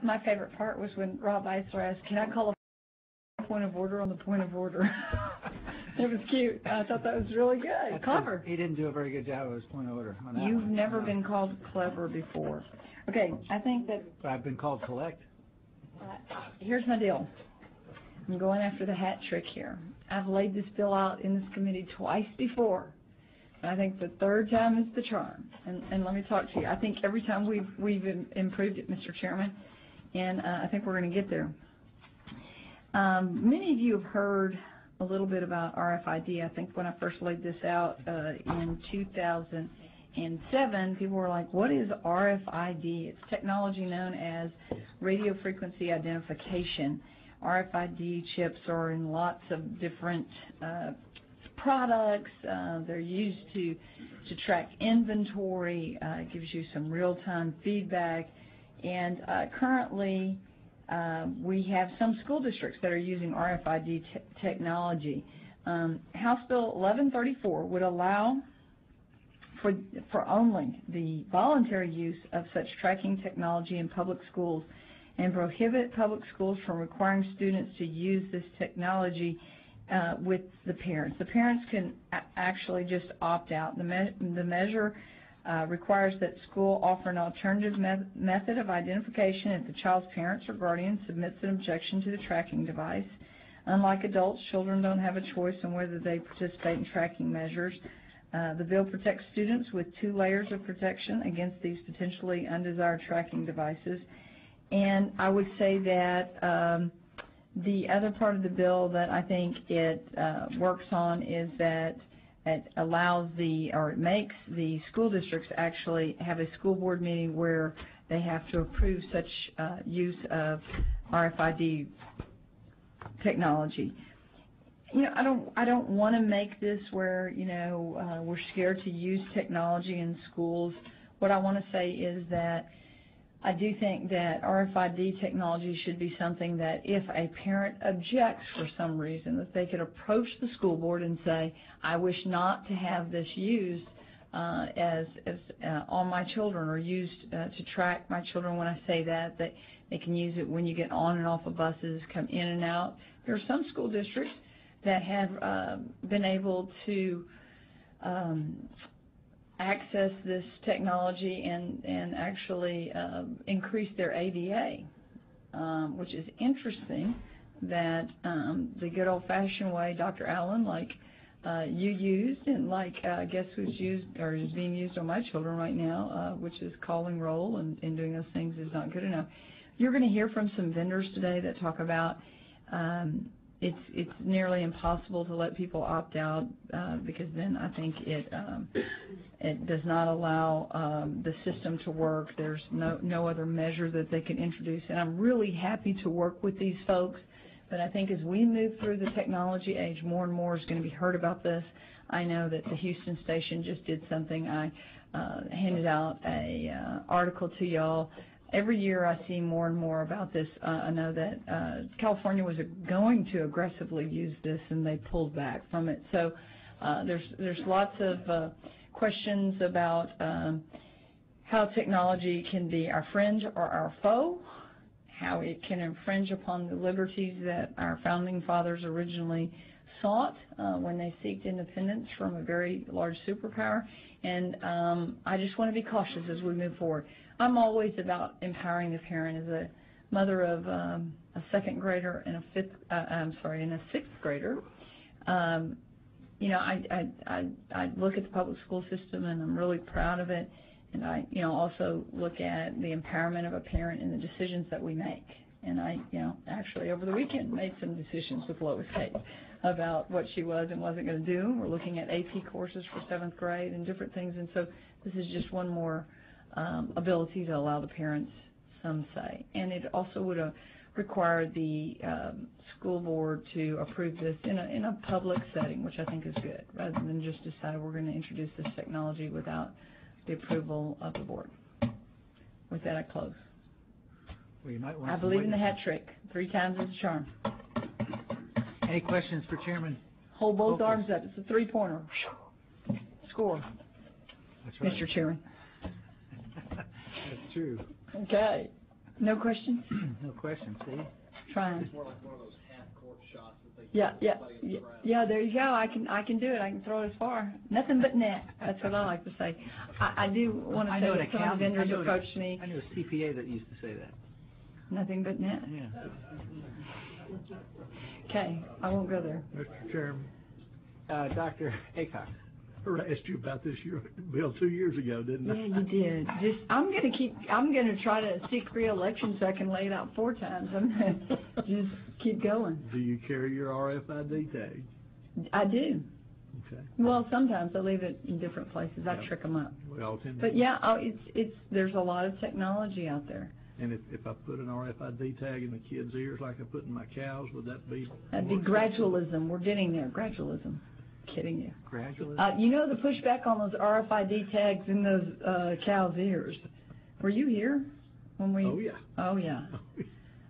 My favorite part was when Rob Eisler asked, "Can I call a point of order on the point of order?" It was cute. I thought that was really good. Clever. He didn't do a very good job of his point of order on that one. You've never been called clever before. Okay, I think that... I've been called collect. Here's my deal. I'm going after the hat trick here. I've laid this bill out in this committee twice before. I think the third time is the charm. And let me talk to you. I think every time we've improved it, Mr. Chairman, and I think we're going to get there. Many of you have heard a little bit about RFID. I think when I first laid this out in 2007, people were like, what is RFID? It's technology known as radio frequency identification. RFID chips are in lots of different products. They're used to track inventory. It gives you some real-time feedback. And currently, we have some school districts that are using RFID technology. House Bill 1134 would allow for only the voluntary use of such tracking technology in public schools and prohibit public schools from requiring students to use this technology with the parents. The parents can actually just opt out. The measure requires that school offer an alternative method of identification if the child's parents or guardian submits an objection to the tracking device. Unlike adults, children don't have a choice on whether they participate in tracking measures. The bill protects students with 2 layers of protection against these potentially undesired tracking devices. And I would say that the other part of the bill that I think it works on is that it allows it makes the school districts actually have a school board meeting where they have to approve such use of RFID technology. You know, I don't want to make this where, you know, we're scared to use technology in schools. What I want to say is that I do think that RFID technology should be something that if a parent objects for some reason, that they could approach the school board and say, I wish not to have this used on my children or used to track my children. When I say that they can use it when you get on and off of buses, come in and out. There are some school districts that have been able to access this technology and actually increase their ADA, which is interesting that the good old-fashioned way, Dr. Allen, like you used and like I guess was used or is being used on my children right now, which is calling roll and doing those things is not good enough. You're going to hear from some vendors today that talk about it's nearly impossible to let people opt out because then I think it does not allow the system to work. There's no other measure that they can introduce, and I'm really happy to work with these folks. But I think as we move through the technology age, more and more is going to be heard about this. I know that the Houston station just did something. I handed out a article to y'all. Every year I see more and more about this. I know that California was going to aggressively use this and they pulled back from it. So there's lots of questions about how technology can be our friend or our foe, how it can infringe upon the liberties that our founding fathers originally sought when they sought independence from a very large superpower. And I just want to be cautious as we move forward. I'm always about empowering the parent. As a mother of a second grader and a sixth grader, you know, I look at the public school system and I'm really proud of it. And I, you know, also look at the empowerment of a parent in the decisions that we make. And I, you know, actually over the weekend made some decisions with Lois Hayes about what she was and wasn't going to do. We're looking at AP courses for 7th grade and different things. And so this is just one more ability to allow the parents some say. And it also would require the school board to approve this in a public setting, which I think is good, rather than just decide we're going to introduce this technology without the approval of the board. With that, I close. Well, you might want I believe in the hat trick. 3 times is a charm. Any questions for Chairman? Hold both arms up. It's a 3-pointer. Score. That's right. Mr. Chairman. That's true. Okay. No questions? No questions, see? Trying. It's more like one of those half-court shots that they Yeah. play in the grass. Yeah, there you go. I can do it. I can throw it as far. Nothing but net. That's what I like to say. I do want to say that some of the vendors approached me. I knew a CPA that used to say that. Nothing but net. Yeah. Okay, I won't go there. Mr. Chairman, Dr. Acock. I asked you about this bill 2 years ago, didn't I? Yeah, you did. I'm gonna try to seek re-election so I can lay it out 4 times. I'm gonna just keep going. Do you carry your RFID tag? I do. Okay. Well, sometimes I leave it in different places. I Yeah. trick them up. We all tend to. But yeah, there's a lot of technology out there. And if I put an RFID tag in the kids' ears like I put in my cows, would that be? That'd be gradualism. We're getting there. Gradualism. Kidding you. Gradualism? You know the pushback on those RFID tags in those cows' ears. Were you here when we? Oh, yeah. Oh, yeah.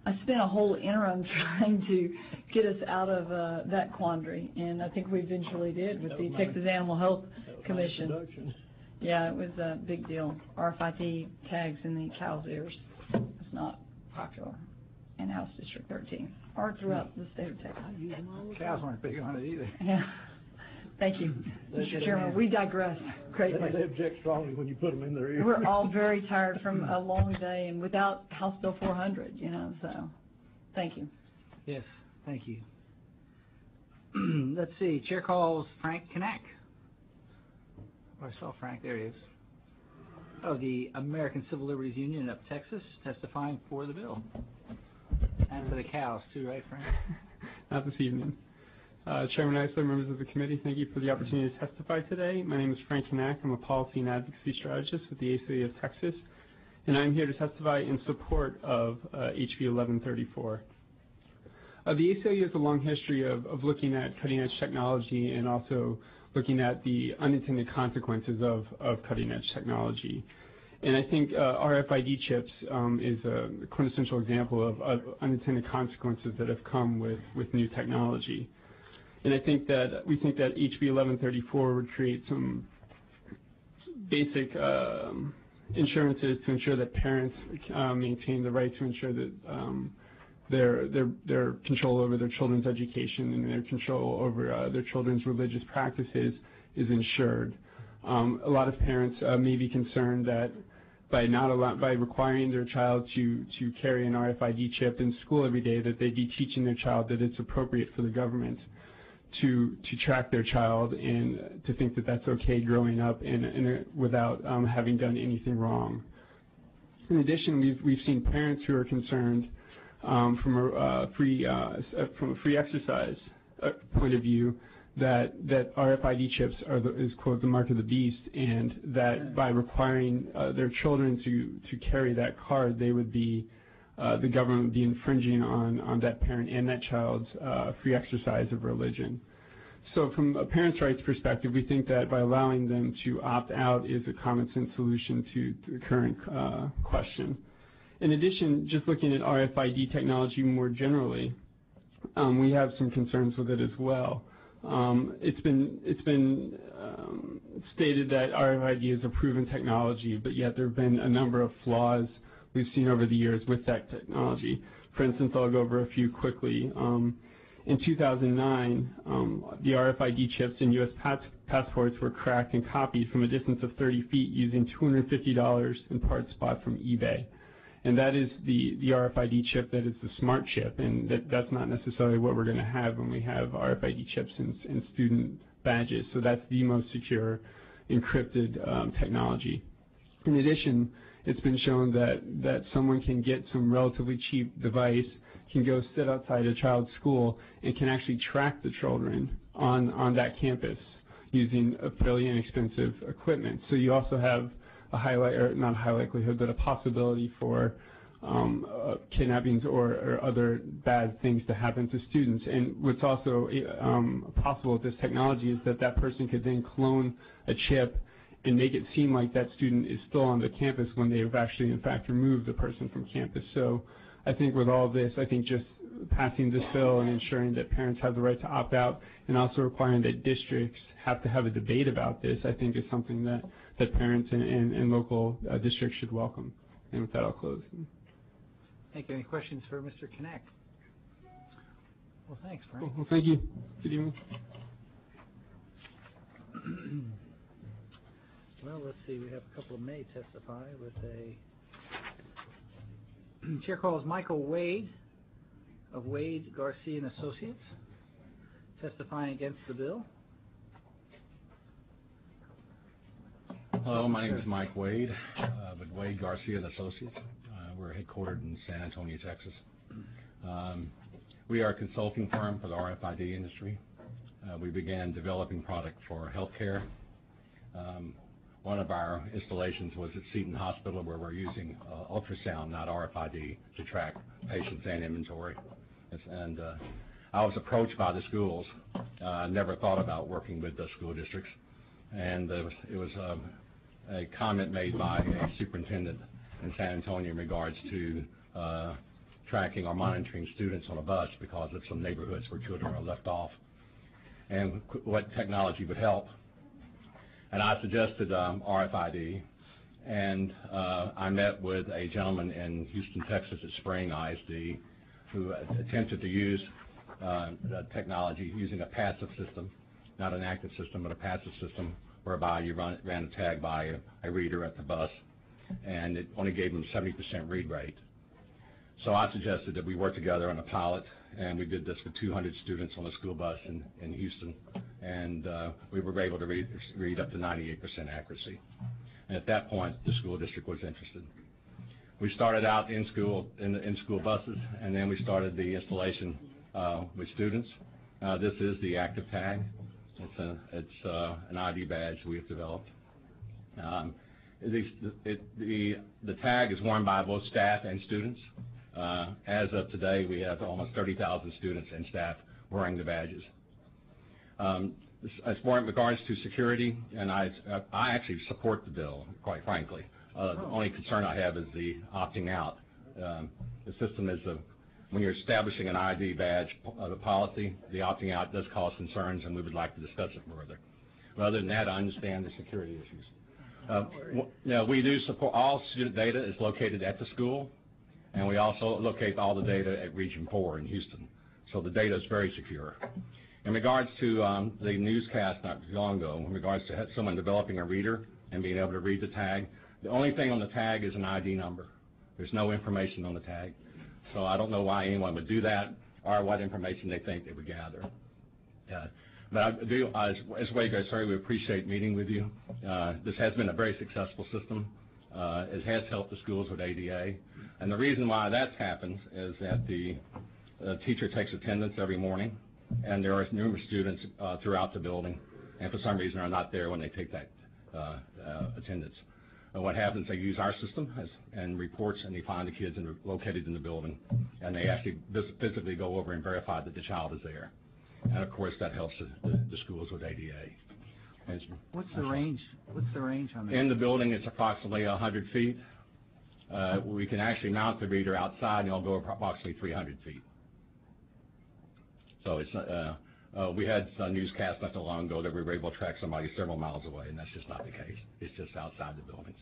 I spent a whole interim trying to get us out of that quandary, and I think we eventually did with the Texas Animal Health Commission. Yeah, it was a big deal. RFID tags in the cows' ears. It's not popular in House District 13 or throughout the state of Texas. Cows weren't big on it either. Yeah. Thank you, Mr. Chairman. We digress greatly. They object strongly when you put them in their ears. We're all very tired from a long day and without House Bill 400, so thank you. Yes, thank you. Let's see. Chair calls Frank Knack. Oh, I saw Frank. There he is. Oh, the American Civil Liberties Union of Texas testifying for the bill. And for the cows, too, right, Frank? Not this evening. Chairman Eisler, members of the committee, thank you for the opportunity to testify today. My name is Frank Knack. I'm a policy and advocacy strategist with the ACLU of Texas, and I'm here to testify in support of HB 1134. The ACLU has a long history of looking at cutting-edge technology and also looking at the unintended consequences of cutting-edge technology. And I think RFID chips is a quintessential example of unintended consequences that have come with new technology. And we think that HB 1134 would create some basic insurances to ensure that parents maintain the right to ensure that their control over their children's education and their control over their children's religious practices is ensured. A lot of parents may be concerned that by requiring their child to carry an RFID chip in school every day, that they'd be teaching their child that it's appropriate for the government to track their child and to think that that's okay growing up without having done anything wrong. In addition, we've seen parents who are concerned from a free exercise point of view that RFID chips is quote the mark of the beast, and that by requiring their children to carry that card, they would be the government would be infringing on that parent and that child's free exercise of religion. So from a parent's rights perspective, we think that by allowing them to opt out is a common sense solution to the current question. In addition, just looking at RFID technology more generally, we have some concerns with it as well. It's been stated that RFID is a proven technology, but yet there have been a number of flaws we've seen over the years with that technology. For instance, I'll go over a few quickly. In 2009, the RFID chips in U.S. passports were cracked and copied from a distance of 30 feet using $250 in parts bought from eBay. And that is the RFID chip that is the smart chip, and that's not necessarily what we're going to have when we have RFID chips in student badges. So that's the most secure encrypted technology. In addition, it's been shown that someone can get some relatively cheap device, can go sit outside a child's school, and can actually track the children on that campus using a fairly inexpensive equipment. So you also have not a high likelihood, but a possibility for kidnappings or other bad things to happen to students. And what's also possible with this technology is that person could then clone a chip and make it seem like that student is still on the campus when they've actually, in fact, removed the person from campus. So I think with all this, I think just passing this bill and ensuring that parents have the right to opt out and also requiring that districts have to have a debate about this, I think is something that parents and local districts should welcome. And with that, I'll close. Thank you. Any questions for Mr. Knack? Well, thanks, Frank. Well, thank you. Good evening. Well, let's see. We have a couple of may testify with a chair calls Michael Wade of Wade, Garcia and Associates, testifying against the bill. Hello, my name is Mike Wade with Wade, Garcia and Associates. We're headquartered in San Antonio, Texas. We are a consulting firm for the RFID industry. We began developing product for healthcare. One of our installations was at Seton Hospital, where we're using ultrasound, not RFID, to track patients and inventory. And I was approached by the schools. I never thought about working with the school districts. And it was a comment made by a superintendent in San Antonio in regards to tracking or monitoring students on a bus because of some neighborhoods where children are left off, and what technology would help. And I suggested RFID, and I met with a gentleman in Houston, Texas at Spring ISD who attempted to use the technology using a passive system, not an active system, but a passive system, whereby you ran a tag by a reader at the bus, and it only gave them 70% read rate. So I suggested that we work together on a pilot, and we did this with 200 students on a school bus in Houston, and we were able to read up to 98% accuracy. And at that point, the school district was interested. We started out in school buses, and then we started the installation with students. This is the active tag. It's an ID badge we have developed. The tag is worn by both staff and students. As of today, we have almost 30,000 students and staff wearing the badges. As far in regards to security, and I actually support the bill, quite frankly. The only concern I have is the opting out. The system is when you're establishing an ID badge policy, the opting out does cause concerns, and we would like to discuss it further. But other than that, I understand the security issues. We do support all student data is located at the school, and we also locate all the data at Region 4 in Houston. So the data is very secure. In regards to the newscast not too long ago, in regards to someone developing a reader and being able to read the tag, the only thing on the tag is an ID number. There's no information on the tag. So I don't know why anyone would do that or what information they think they would gather. But I do, as Wade Garcia, we appreciate meeting with you. This has been a very successful system. It has helped the schools with ADA. And the reason why that happens is that the teacher takes attendance every morning, and there are numerous students throughout the building, and for some reason are not there when they take that attendance. And what happens, they use our system and reports, and they find the kids located in the building, and they actually physically go over and verify that the child is there. And of course, that helps the schools with ADA. What's the range? What's the range on that? In the building, it's approximately 100 feet. We can actually mount the reader outside, and it'll go approximately 300 feet. So it's we had a newscast not too long ago that we were able to track somebody several miles away, and that's just not the case. It's just outside the buildings.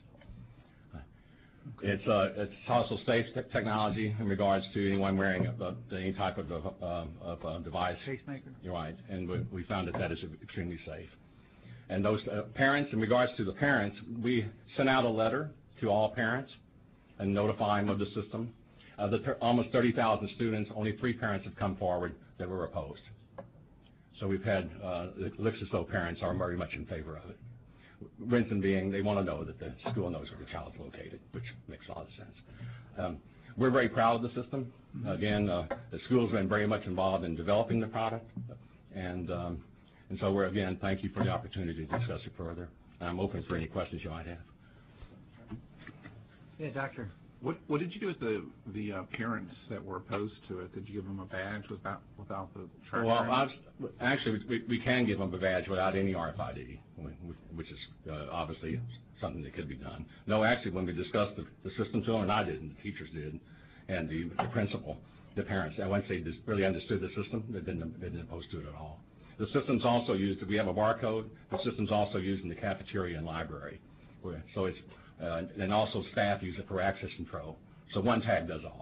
It's also safe technology in regards to anyone wearing any type of device. Pacemaker. You're right, and we found that is extremely safe. And those parents, in regards to the parents, we sent out a letter to all parents and notify them of the system. Almost 30,000 students, only 3 parents have come forward that were opposed. So we've had, it looks as though parents are very much in favor of it. Reason being, they want to know that the school knows where the child is located, which makes a lot of sense. We're very proud of the system. Again, the school's been very much involved in developing the product, and so we're, again, thank you for the opportunity to discuss it further. I'm open for any questions you might have. Yeah, Doctor. What did you do with the parents that were opposed to it? Did you give them a badge without the tracker? Well, actually, we can give them a badge without any RFID, which is obviously something that could be done. No, actually, when we discussed the system to them, and I didn't, the teachers did, and the principal, the parents, and once they really understood the system, they didn't oppose to it at all. The system's also used, we have a barcode, the system's also used in the cafeteria and library. So it's, and also staff use it for access control. So one tag does all.